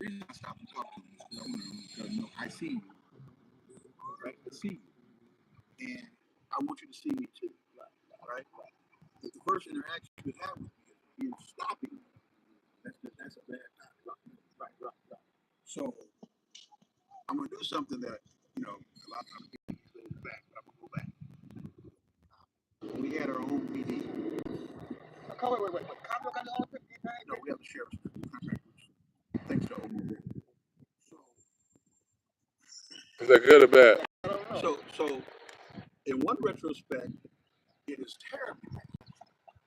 reason I stopped to talk to you is because I see you, right? I see you, and I want you to see me too, right? But the first interaction you have with me is you stopping me. That's a bad time. Right. So I'm gonna do something that a lot of times people go back, but I'm gonna go back. We had our own PD. Wait. Compton got their own PD? No, we have the sheriff's contract. Thanks to Omo. Is that good or bad? So in one retrospect, it is terrible.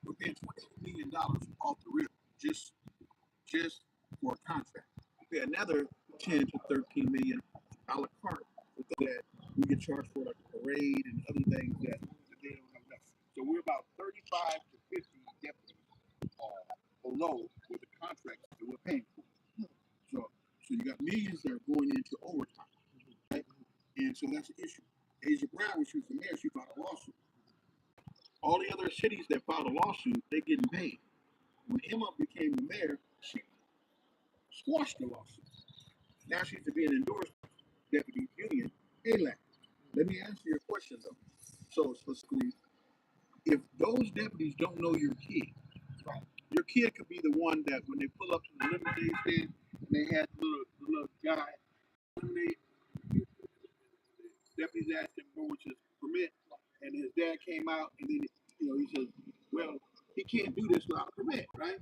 We're paying $28 million off the rip just for a contract. We pay another 10 to 13 million a la carte with that we get charged for like a parade and other things that they don't have enough. So we're about 35 to 50 deputies below with the contracts that we're paying for. So you got millions that are going into overtime, right? And so that's the issue. Asia Brown, when she was the mayor, she filed a lawsuit. All the other cities that filed a lawsuit, they're getting paid. When Emma became the mayor, she squashed the lawsuit. Now she's to be an endorsed deputy union elect. Let me answer your question though. So specifically, if those deputies don't know your kid, right? Your kid could be the one that when they pull up to the lemonade stand and they had the little guy, lemonade, the deputies asked him for his permit, and his dad came out and then he says, well, he can't do this without a permit, right?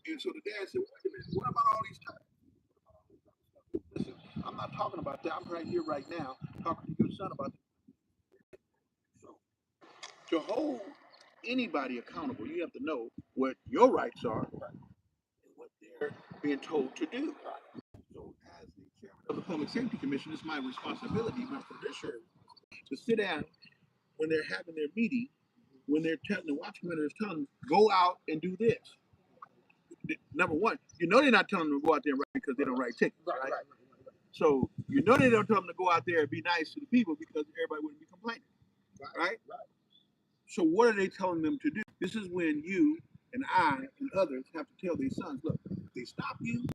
And so the dad said, wait a minute, what about all these times? Listen, I'm not talking about that. I'm right here, right now, talking to your son about that. So, to hold anybody accountable, you have to know what your rights are and what they're being told to do. So, as the chairman of the Public Safety Commission, it's my responsibility, my position, to sit down when they're having their meeting, when they're telling the watch commander is telling them, go out and do this. Number one, they're not telling them to go out there and write because they don't write tickets, right? So they don't tell them to go out there and be nice to the people because everybody wouldn't be complaining, right? So what are they telling them to do? This is when you and I and others have to tell their sons, look, if they stop you,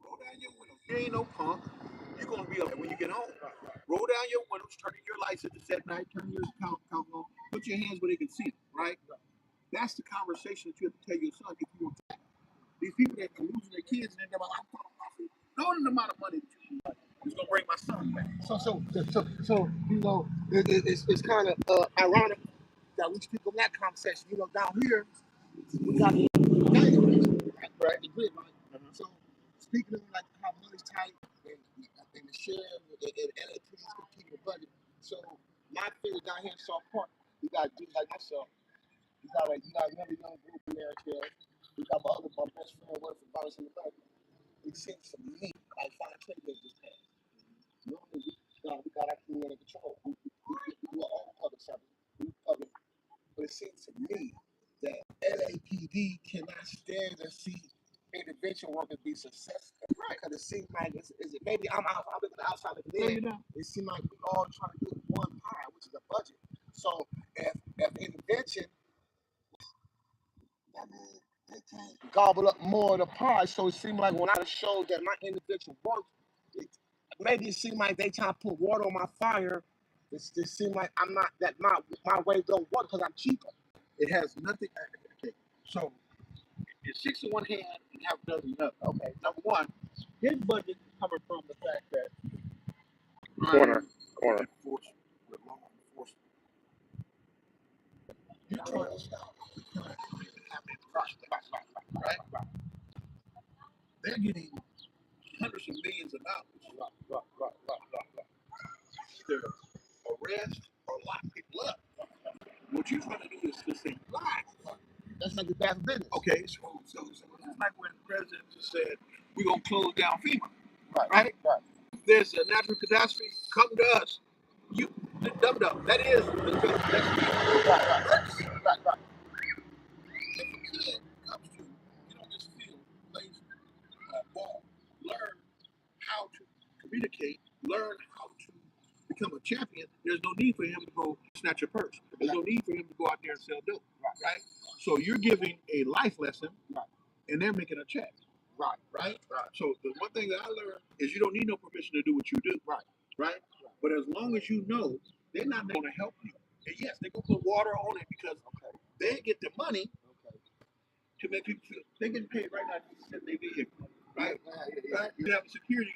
roll down your windows. You ain't no punk. You're gonna be like when you get home. Roll down your windows, turn your lights at night, turn your count on, put your hands where they can see, right? That's the conversation that you have to tell your son if you want to. These people that are losing their kids and they're like, knowing the amount of money that you is gonna bring my son back. It's kind of ironic that we speak on that conversation. Down here we got the right, the grid line. So speaking of like how money's tight and the share and LAPD's keep the budget. So my figure down here in South Park, we got dudes like myself. You got another young group in there too. We got my best friend working for Violence in the Back. It seems to me like 5 days just passed. Normally we got our community control. We do our own public service. We public. But it seems to me that LAPD cannot stand to see intervention workers be successful. Right. Because it seems like maybe I'm looking outside of the lid. It seems like we all trying to get one pie, which is a budget. So if intervention, I mean, they can't gobble up more of the pie. So it seemed like when I showed that my individual works, maybe it seemed like they trying to put water on my fire. It seemed like I'm not that my way don't work because I'm cheaper. It has nothing. Okay. So it's 6 in one hand and half a dozen in the other. Okay. Number one, his budget is coming from the fact that Corner. Enforcement, with law enforcement. You trying to stop right? They're getting hundreds of millions of dollars. Either arrest or lock people up. What you're trying to do is to say lie. That's like the bad business. Okay, so it's like when the president just said we're gonna close down FEMA. Right. If there's a natural catastrophe, come to us. You dum. That is the that's right. If a kid comes to this field, plays ball, learn how to communicate, learn how to become a champion, there's no need for him to go snatch a purse. There's no need for him to go out there and sell dope. Right? So you're giving a life lesson, and they're making a check. Right. So the one thing that I learned is you don't need no permission to do what you do. Right. But as long as you know, they're not going to help you. And yes, they're going to put water on it because they get the money to make people feel they getting paid right now to sit in their vehicle. Right. Right. You have a security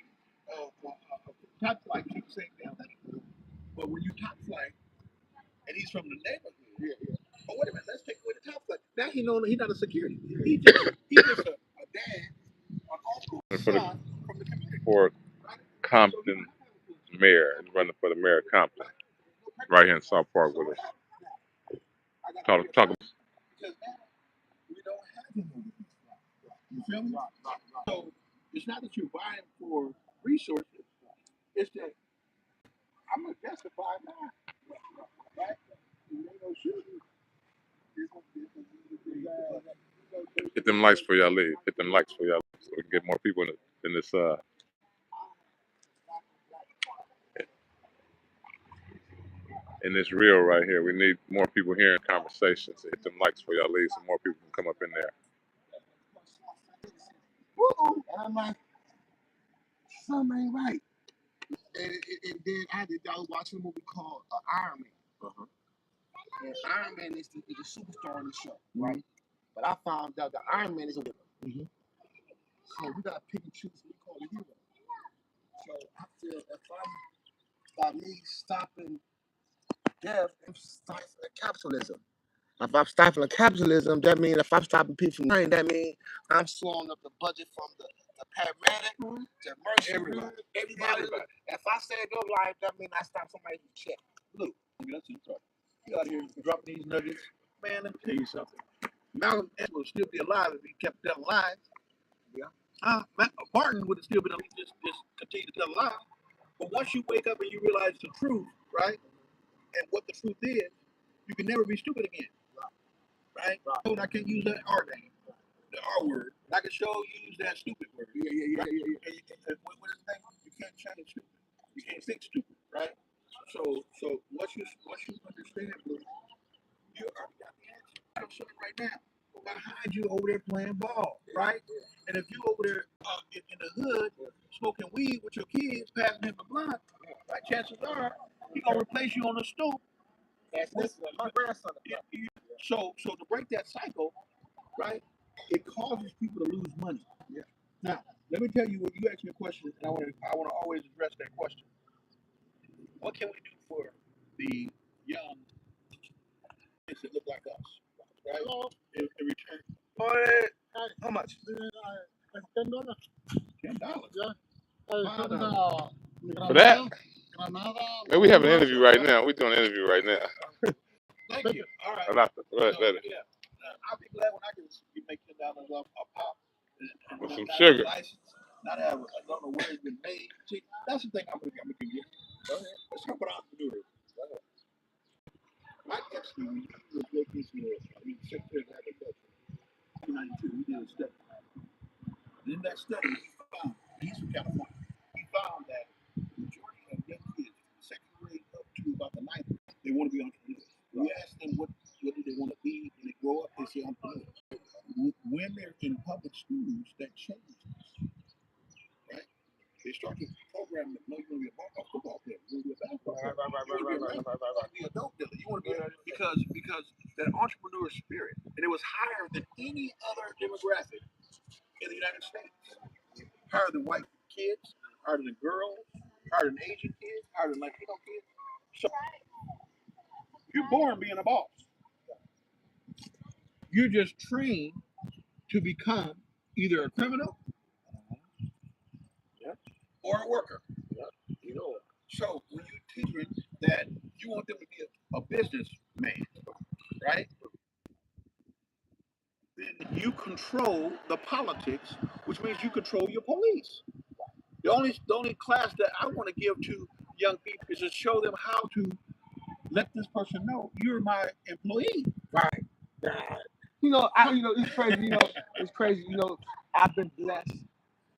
top flight, keep the same damn thing. But when you top flight and he's from the neighborhood, oh wait a minute, let's take away the top flight. Now he's not a security. He's just a dad, an uncle, For the son from the community. for Compton mayor, and running for the mayor of Compton, right here in South Park with us. Talk. Because now we don't have him over here. You feel me? So it's not that you're buying for resources. It's that I'm gonna justify now. Right? Hit them likes for y'all leave. Hit them likes for y'all so we can get more people in this in this reel right here. We need more people hearing conversations. So hit them likes for y'all leave so more people can come up in there. And I'm like, something ain't right. And then I was watching a movie called Iron Man. And Iron Man is the superstar in the show, right? But I found out that Iron Man is a winner. So we gotta pick and choose what we call a hero. So I feel by me stopping death, I'm stifling capitalism. If I'm stifling capitalism, that means if I'm stopping people from dying, that means I'm slowing up the budget from the paramedic, the mercenary, everybody. If I save your life, that means I stop somebody's check. Look, that's the truck. You out here dropping these nuggets. Man, let me tell you something. Malcolm X would still be alive if he kept telling lies. Martin would have still been alive, just continue to tell lies. But once you wake up and you realize the truth, right, and what the truth is, you can never be stupid again. Right? I can't use that R name, the R word. I can show use that stupid word. What is the thing? You can't change stupid. You can't fix stupid, right? So once you understand, Blue, you already got the answer. I'm showing right now. Behind you over there playing ball, right? And if you over there in the hood smoking weed with your kids, passing him a blunt, right? Chances are he's gonna replace you on the stoop. That's my grandson. So to break that cycle, right? It causes people to lose money. Yeah. Now, let me tell you what you asked me a question, and I want to always address that question. What can we do for the young kids that look like us, right? In return, how much? $10. For that? Man, we have an interview right now. We're doing an interview right now. Thank you. All right. Later. Yeah. I'll be glad when I can make $10 off a pop. With some sugar. Not have, I don't know where it's been made. See, that's the thing I'm gonna give you. Let's talk about entrepreneurs. Mike Epstein was working for, Secretary of Agriculture. 1992, he did a study. And in that study, he's from California. He found that the majority of young kids from the second grade up to about the ninth grade, they want to be entrepreneurs. We ask them what do they want to be when they grow up, they say entrepreneurs. When they're in public schools, that changes. Right? They start to program them. No, you want to be a football player. You want to be a basketball player. You want to be a dope dealer. You want to be because that entrepreneur spirit, and it was higher than any other demographic in the United States. Higher than white kids, higher than girls, higher than Asian kids, higher than Latino kids. So you're born being a boss. You're just trained to become either a criminal or a worker. So when you teach them that you want them to be a businessman, right? Then you control the politics, which means you control your police. The only class that I want to give to young people is to show them how to let this person know you're my employee. Right. It's crazy. It's crazy. I've been blessed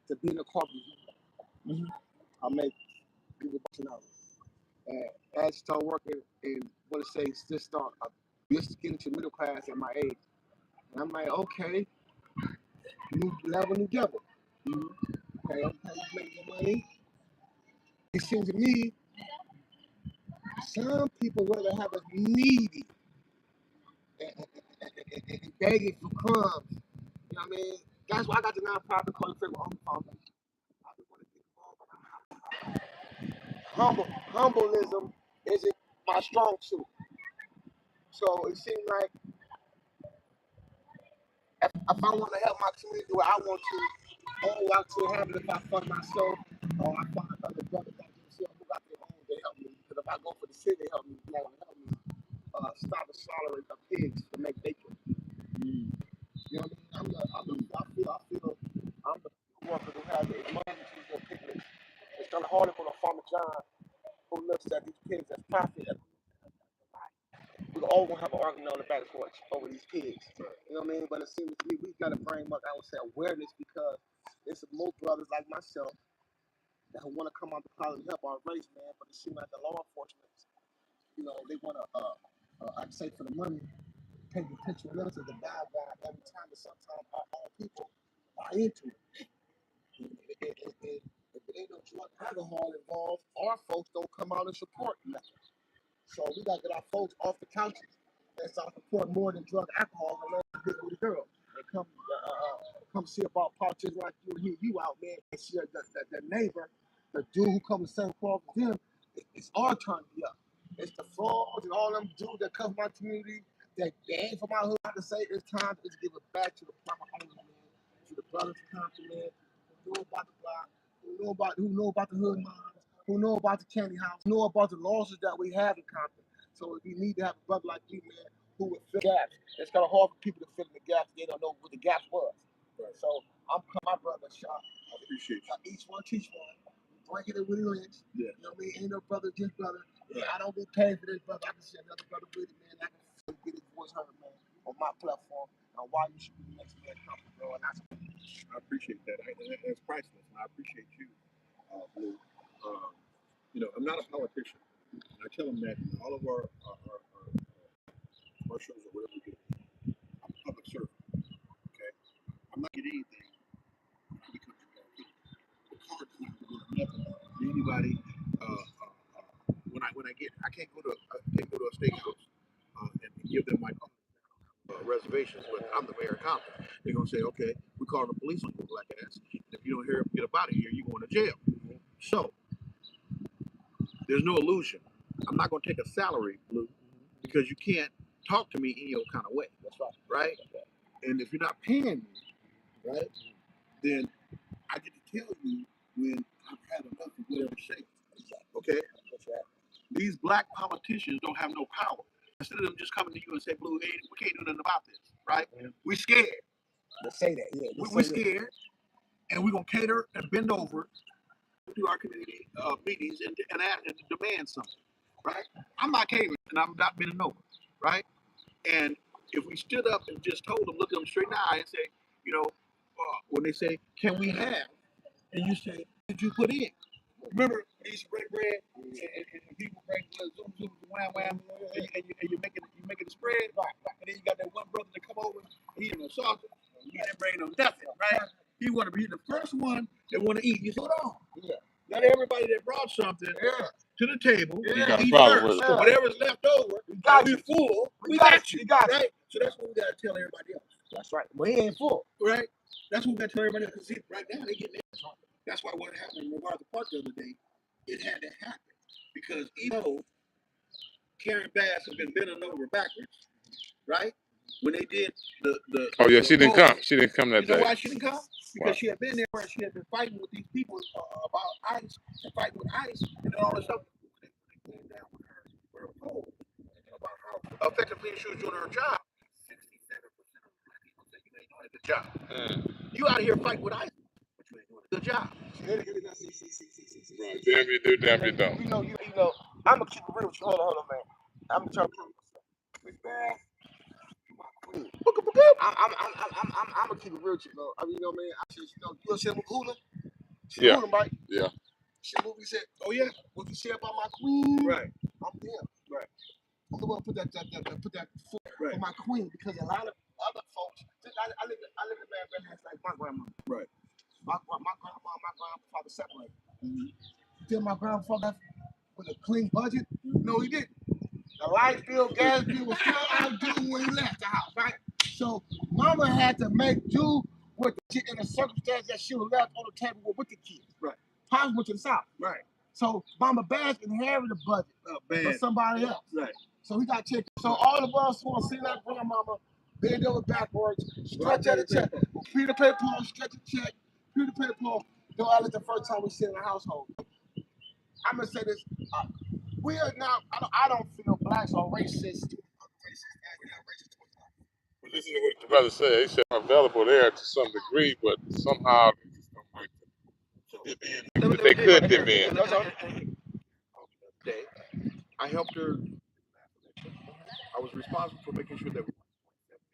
to be in a corporate. I make people $1,000. And as I start working in just getting to middle class at my age. And I'm like, okay, new level, new devil. Okay, you make your money. It seems to me, some people rather have us needy and begging for crumbs. You know what I mean? That's why I got the nonprofit called the Favorite Home Foundation. I just want to get involved. Humbleism isn't my strong suit. So it seems like if I want to help my community the way I want to, all I can have it if I fund myself or I find other brothers like themselves who got their own to help me. Because if I go for the city to help me, it's not going to help me stop the slaughtering of pigs to make bacon. You know what I mean? I feel I'm the worker who has the emergencies and picnics. It's kind of harder for the farmer John who looks at these pigs as profit. We all gonna have an argument on the back porch over these pigs. You know what I mean? But it seems to me we gotta bring much, I would say, awareness because there's more brothers like myself that want to come out the closet and help our race, man. But it seems like the law enforcement, you know, they want to, I'd say for the money, take the picture of us as the bad guy every time. That sometimes our own people are into it. If there ain't no drug alcohol involved, our folks don't come out and support nothing. So we gotta get our folks off the couches and start supporting more than drug alcohol and let them get with the girl. And come see about politics like you and hear you out, man, and see the neighbor, the dude who come the same cloth as them. It's our turn to be up. It's the frauds and all them dudes that come from my community that they ain't from my hood. I have to say it's time to give it back to the proper owners, man, to the brothers of Compton, man, who know about the block, who know about the hood moms, who know about the candy house, who know about the losses that we have in Compton. So we need to have a brother like you, man, who would fill gaps. It's kind of hard for people to fill in the gaps. They don't know what the gaps was. Right. So I'm my brother, Sean. I appreciate you. Each one teach one. Breaking it with the links. Yeah. You know what I mean? Ain't no brother, just brother. Yeah. I don't get paid for this brother. I can see another brother with it, man. I can get his voice heard, man, on my platform. And why you should be the next man coming, bro. And I appreciate that. That's priceless. And I appreciate you, Blue. You know, I'm not a politician. I tell them that in all of our commercials or whatever we do. I'm a public servant. Okay, I'm not getting anything for the country. The card is not going to nothing to anybody. I can't go to a steakhouse and give them my reservations, but I'm the mayor of Compton. They're gonna say, okay, we call the police on your black ass. And if you don't hear get up out of here, you're going to jail. So there's no illusion. I'm not gonna take a salary, Blue, because you can't talk to me any old kind of way. that's right. Right? And if you're not paying me, right, then I get to tell you when I've had enough of whatever say. Okay? That's right. These black politicians don't have no power. Instead of them just coming to you and say, Blue, hey, we can't do nothing about this, right? We scared. Let's say that, yeah. We're scared, and we're gonna cater and bend over to our community meetings and demand something, right? I'm not catering and I'm not bending over, right? And if we stood up and just told them, look them straight in the eye and say, you know, when they say, can we have? And you say, did you put in? Remember, they used to break bread and people break zoom, zoom, wham, wham, and you're making the spread, right? And then you got that one brother to come over, he ain't no sausage, he didn't bring no nothing, right? He want to be the first one that want to eat. You say, hold on. Yeah. Not everybody that brought something to the table, You got a eat problem first. with it. Whatever's left over, we full, we got you, right? So that's what we got to tell everybody else. That's right. But he ain't full. Right? That's what we got to tell everybody else. Because see, right now, they getting it. That's why what happened in MacArthur Park the other day, it had to happen. Because even though Karen Bass had been bending over backwards, right? When they did Oh yeah, the she didn't poll, come. She didn't come that you know day. why she didn't come? Because Why? she had been there and she had been fighting with these people about ICE and fighting with ICE and all this stuff. They came down with her for a poll about how effectively she was doing her job. 67% of black people say you ain't doing a good job. You out here fighting with ICE, but you ain't doing a good job. Right. Damn you do, damn you don't. You know, I'm gonna keep it real with you. Hold on, man. I'm gonna try to prove myself. Miss Bass, my queen. I'm gonna keep it real with you, bro. I mean, you know, man. I said, you know see that movie Hula? See Yeah. Hula, right? Yeah. See the movie said, oh yeah, what you say about my queen? Right. I'm him. Right. I'm the one put that foot Right. for my queen because a lot of other folks. I live in bad house like my grandma. Right. My grandma and my grandfather separated. Still, my grandfather with a clean budget? No, he didn't. The light bill, gas bill was still out due when he left the house, right? So mama had to make do with the shit in the circumstance that she was left on the table with the kids. Right. Pops went to the south. Right. So Mama Bass inherited the budget for somebody else. Right. So he got checked. So all of us want to see that grandmama bend over backwards, stretch out a check. Peter pay Paul, stretch a check. Peter pay Paul. Though I was the first time we sit in the household. I'm gonna say this. We are not. I don't feel blacks are racist. Well, listen to what the brother said. He said available there to some degree, but somehow they just don't like to dip in. They could dip in. I helped her. I was responsible for making sure that $1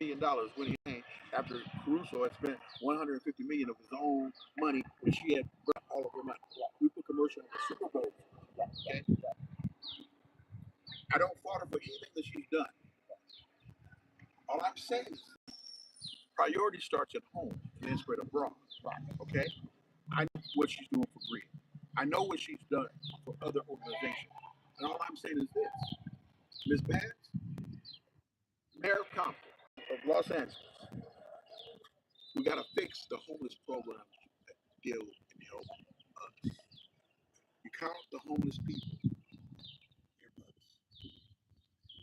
million when he came after Caruso had spent $150 million of his own money, and she had brought all of her money. We put commercial on the Super Bowl. Okay? I don't fault her for anything that she's done. All I'm saying is priority starts at home and then spread abroad. Okay? I know what she's doing for Green. I know what she's done for other organizations. And all I'm saying is this. Ms. Bass, Mayor of Compton of Los Angeles, we got to fix the homeless program deal and help us. You count the homeless people.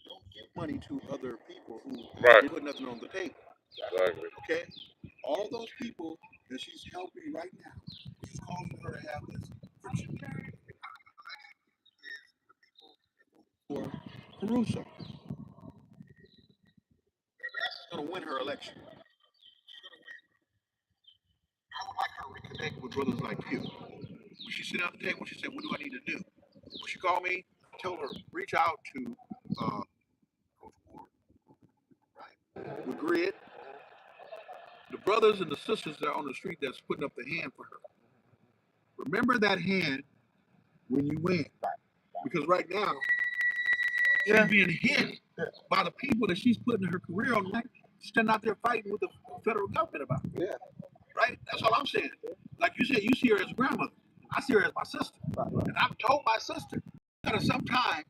Don't give money to other people who put nothing on the table. Exactly. Okay? All those people that she's helping right now, she's causing her to have this friction for Caruso. She's going to win her election. I would like her to reconnect with brothers like you. When she sit down at the table, she said, "What do I need to do?" When she called me, I told her, reach out to Coach Ward, right? With Grid, the brothers and the sisters that are on the street that's putting up the hand for her. Remember that hand when you win. Because right now, she's being hit by the people that she's putting her career on, standing out there fighting with the federal government about. Yeah. Right? That's all I'm saying. Like you said, you see her as a grandmother. I see her as my sister. And I've told my sister, you gotta sometimes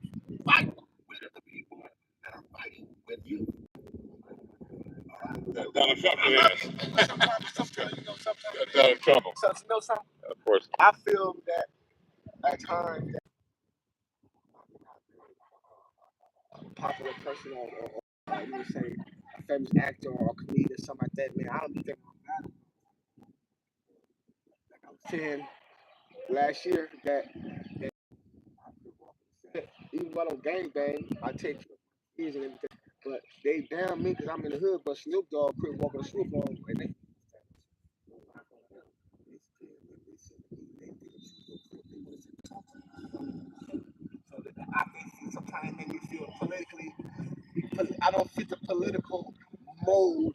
fight with the people that are fighting with you. Donald Trump, yes. Sometimes, Donald Trump. so, you know something? Of course. I feel that at times that a popular person or you would say a famous actor or a comedian or something like that, man, I don't think like I was saying last year that even though I don't gang bang, I take keys and everything. But they damn me because I'm in the hood, but Snoop Dogg couldn't walk on the street on and they I think sometimes it make me feel politically because I don't fit the political mold.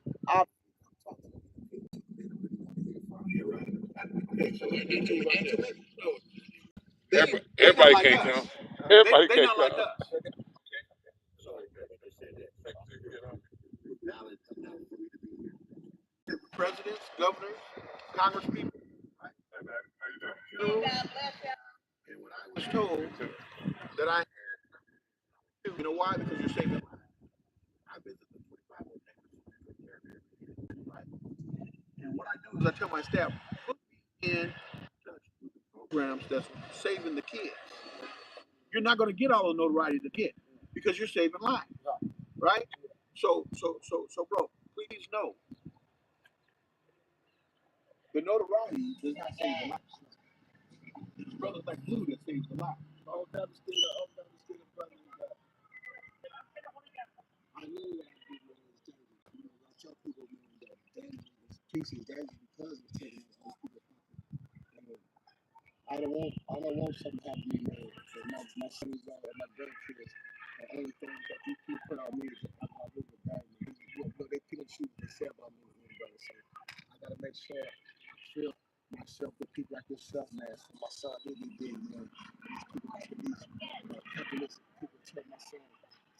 Everybody can't come. Everybody They can't not like come. us. Presidents, governors, congresspeople. And when I was told that I, you know why? Because you're saving lives. I visit the 25 old neighborhoods. Right? And what I do is I tell my staff, put me in programs that's saving the kids. You're not going to get all the notoriety to get because you're saving lives, right? So, bro, please know the notoriety does not save the life. It's brothers like you that saves the life. All down the state of brothers. I know that people is dangerous. You know, I tell people, man, that dangerous pieces dangerous because it's taking those people. I don't want something to happen to me, man. So my sons my grandkids, the only thing that these people put on me is I live with bad. They pick and choose what they say about me, brother. So I gotta make sure I feel myself with people like yourself, man. So my son really big, man. These people like these capitalistic people tell my son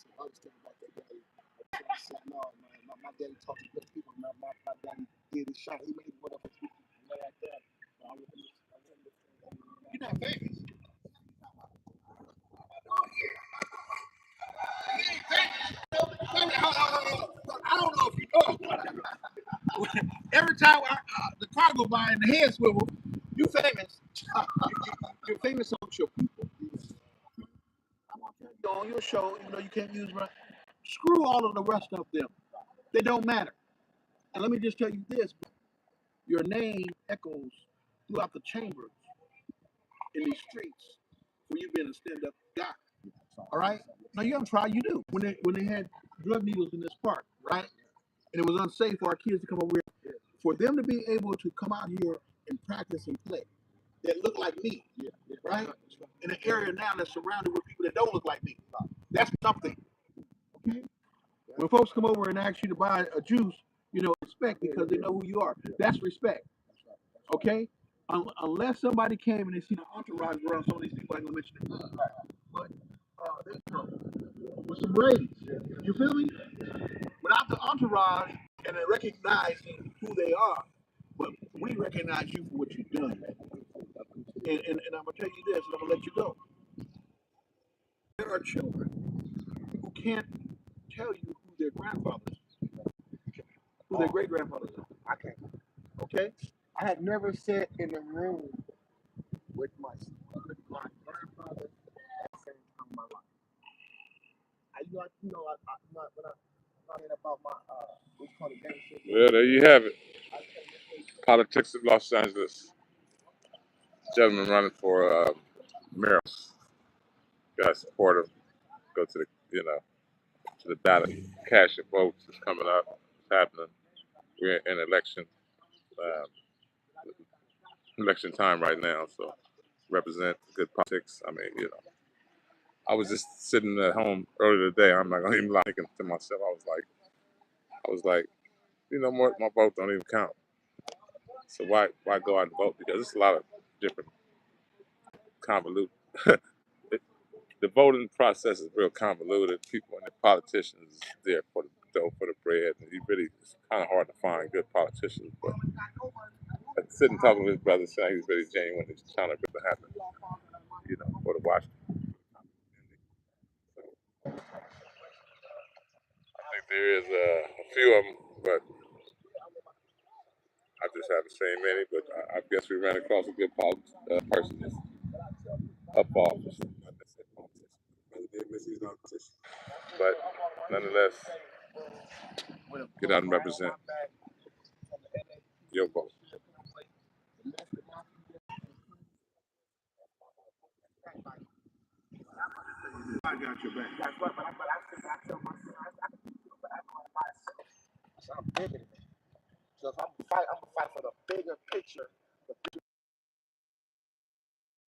some other stuff about their daddy. I tell my son, no, man, my daddy talked to good people. My daddy did his shot. He made one of his people, like that. go by and the head swivel, you famous. You're famous amongst your people. I want you to go on your show, even though you can't use my. Screw all of the rest of them. They don't matter. And let me just tell you this: your name echoes throughout the chambers in these streets for you being a stand-up guy. All right. Now you haven't tried. You do. When they had drug needles in this park, right? And it was unsafe for our kids to come over here. For them to be able to come out here and practice and play, that look like me, right? In an area now that's surrounded with people that don't look like me. That's something. Okay. When folks come over and ask you to buy a juice, respect because they know who you are. That's respect. Okay. Unless somebody came and they see the entourage around some of these people, I ain't gonna mention it. But they come with some braids. You feel me? Without the entourage and they recognizing who they are, but we recognize you for what you've done. And I'm gonna tell you this, and I'm gonna let you go. There are children who can't tell you who their grandfathers, who their great grandfathers are. I can't. Okay? I had never sat in a room with my grandfather at the same time in my life. When I talking about my what's called a gang shit. Well, there you have it. Politics of Los Angeles. Gentleman running for mayor. Got to support him. Go to the ballot. Cash your votes is coming up. It's happening. We're in um, election time right now. So represent good politics. I mean, I was just sitting at home earlier today. I'm not gonna even lie, thinking to myself. I was like, my vote don't even count. So why go out and vote? Because it's a lot of different convoluted. The voting process is real convoluted. People and the politicians is there for the dough, for the bread, and it's kind of hard to find good politicians. But sitting talking with his brother, saying he's very genuine, he's trying to make it happen, for the Washington. So I think there is a few of them, but I just haven't seen many. But I guess we ran across a good person that's up for office. But nonetheless, get out and represent your vote. I got your back. That's what, but I tell myself, I act like myself. So I'm bigger than that. So if I'm gonna fight for the bigger picture